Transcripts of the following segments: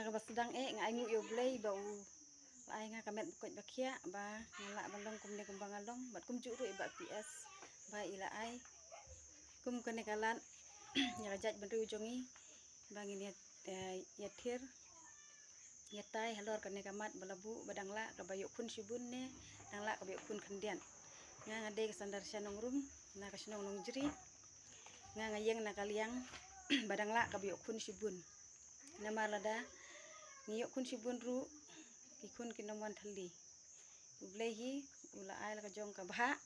nga ba sedang nga ingu yo blay ba ay nga kamet bukod bakya ba ngala balong kum ne kumbang along bat kum juru iba PS ba ila ay kum kene kalan ya jaj benri ujongi bangin yathir yatai halor kene kamat balabu badangla kabayuk kun sibun ne dangla kabayuk kun kendian nga ngade kesandar syanong rum na kasunong nong jeri nga ngayeng na kaliang badangla kabayuk kun sibun nama lada ngiyok kun sibun ru kikun kinamuan thali ublehi ula ay la kajong kabha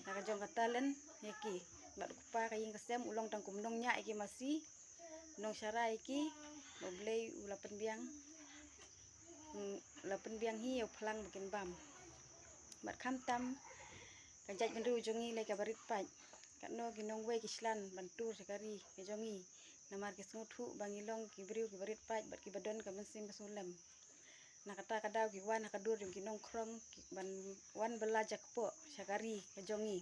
la kajong katalen yaki bat kupa kaying kasem ulong tang kumnong nya iki masih nong syara iki ublei ula penbiang hi yo phalang bikin bam bat khamtam kajaj benru jongi lai kabarit paj katno ginong we kislan bantur sekari kejongi namar kisnuthu bangilong kibriu kibarit paj bat kibadon kamensim kasulem nakata kadaw kiwan hakadur yung kinong krong ban wan belajak po syakari kejongi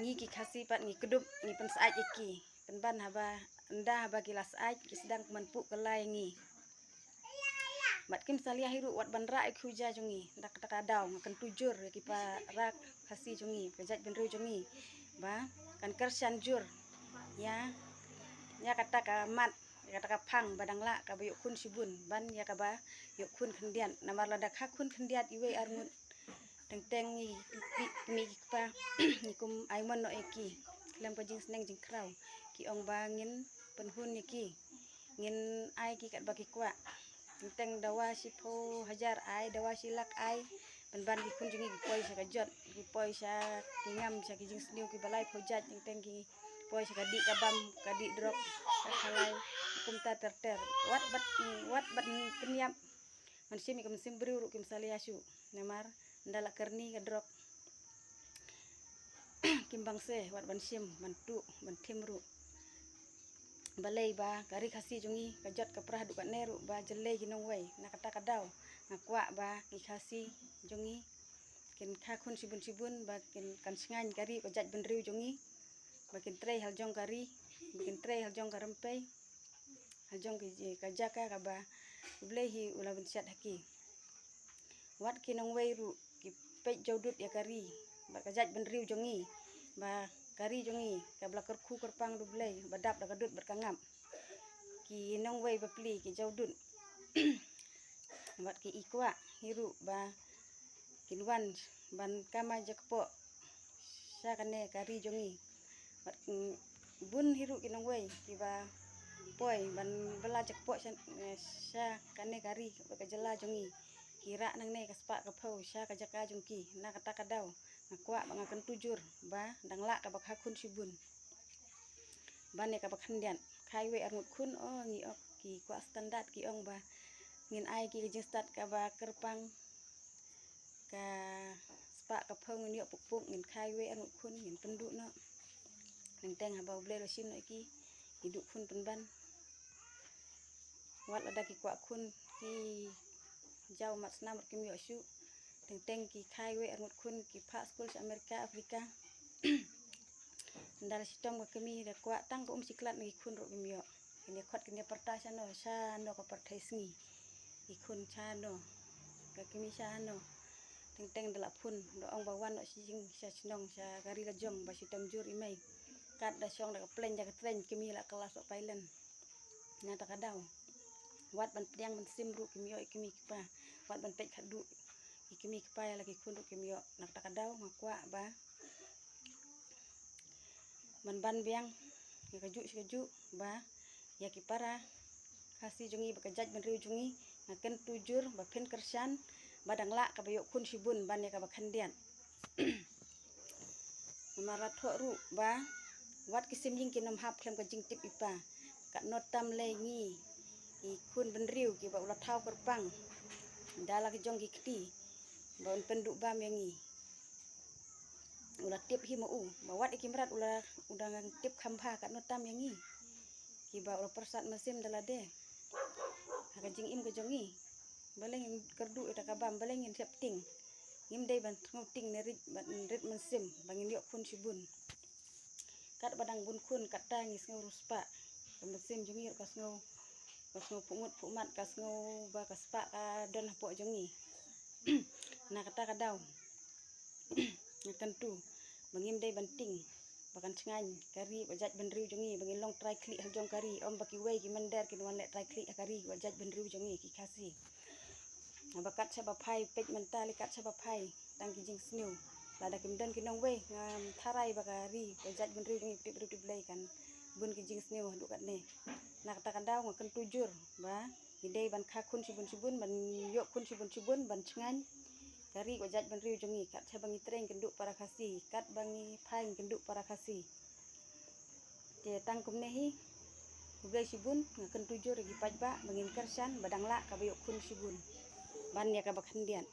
ngi ki khasi pat ngi kedup ngi pensaj iki penban haba enda haba kilas aj kisdang manpu kelai ngi bat kim salia hiru wat banra ik huja jongi dak kadaw ngakan tujur ki pa rak khasi jongi kajaj benru jongi ba kan kersan jur ya kata ka mat kata ka phang badangla ka bayuk kun sibun ban ya ka ba yuk kun kendian namar ladak hak kun kendiat iwe arngut teng mi pa nikum aimon no eki klem pa jing sneng jing kraw ki ong bangin penhun iki ngin ai ki kat baki kwa teng dawa si pho hajar ai dawa silak ai ban ki kun jingi poi sa kajot ki poi sa kingam sa ki jing sniu ki balai phojat teng ki poi sa kadi kabam kadi drop kalai kumta terter wat bat penyap mansim ikam simbri uru kim saliasu nemar ndala kerni kadrok kimbang se wat bansim mantu bantimru balai ba kari khasi jungi kajot kaprah dukat neru ba jelai ginong wei nakata kadaw ngakwa ba khasi jungi kin khakun sibun ba kin kan singan kari kajat benriu jungi bakin trei haljong kari bikin trei haljong karempei haljong ki kajaka kaba ublehi ula bensiat haki wat kinong wei ru ki pej jodut ya kari ba kajat benriu jongi ba kari jongi kabla kerku kerpang dublei badap da kadut berkangam ki nong wei bapli ki jodut wat ki ikwa hiru ba kinwan ban kama jakpo sa kane kari jongi bat bun hiru kinong wei ki ba poi ban bela jakpo sa kane kari ka jela jongi kira nang ne kaspa kapau sa kajaka jongki na kata kadaw ngakwa bangakan tujur ba dangla ka bakha kun sibun ban ne ka bakhandian khaiwe arngut kun ngi ok ki kwa standard ki ong ba ngin ai ki jistat ka ba kerpang ka spa kapau ngin yo pupuk ngin khaiwe arngut kun ngin pendu no teng haba uble lo sim no iki hidup kun penban wat ada ki kwa kun ki jau mat snam kim yo syu teng ki khaiwe arngut kun ki pha school sa Amerika Afrika ndal sitom ka kemi da kwa tang ko siklat ngi kun ro kim yo ini khot kini perta sa no ko pertai sngi ikun cha no ka kemi sa no teng dala phun do ong bawan no sing sa sinong sa gari la jong ba sitom jur imei kat da song da plan ja tren kemi la kelas pa pailen nyata kadaw wat ban priang ban simru kim yo kemi pa wat ban pej khadu kemi pa ya lagi kun ru kim yo nak kadaw ngakwa ba ban biang ya kaju ba ya kipara khasi jungi bakajaj benriu jungi ngaken tujur ba phen kersan badangla kabayuk kun sibun ban ya ka bakhandian maratho ru ba wat kisim jing kinom hap klem ka jing tip ipa kat notam le ngi ikun benriu ki ba ula thau kerpang dala ki jong ki kti ba penduk bam yangi ula tip hi mau ba wat ikimrat ula udang tip khambha kat notam yangi ki ba ula persat mesim dala de haka jing im ke jongi baleng kerdu ita kabam baleng in septing ngim dei ban ngoting ne rit mesim bangin yo kun sibun kat badang bun kun kata ngis ngurus pa mesim jongi ka snow Kas ngo pungut pumat kas ngo ba kas pak ka don hapo jongi. Na kata kadau. Tentu bangim dai banting bakan cengan kari bajat benriu jongi bangin long try klik haljong kari om baki wei ki mandar ki wan le try klik kari bajat benriu jongi ki kasi. Bakat sa pai pej mental kat sa pai tang ki jing sniu lada kim don ki nong wei ngam tharai bakari bajat benriu jongi pip pip blai kan bun ki jing sniu hadu kat ne. Na kata kadau ngaken tujur ba idei ban kha kun sibun ban yok kun sibun ban cengan kari bajat benriu jongi kat sa bangi treng kenduk para kasi kat bangi pai kenduk para kasi. Je tang kum nehi blai sibun ngaken tujur gi pajba bangin kersan badang la ka yok kun sibun ban ya ka bakhandian.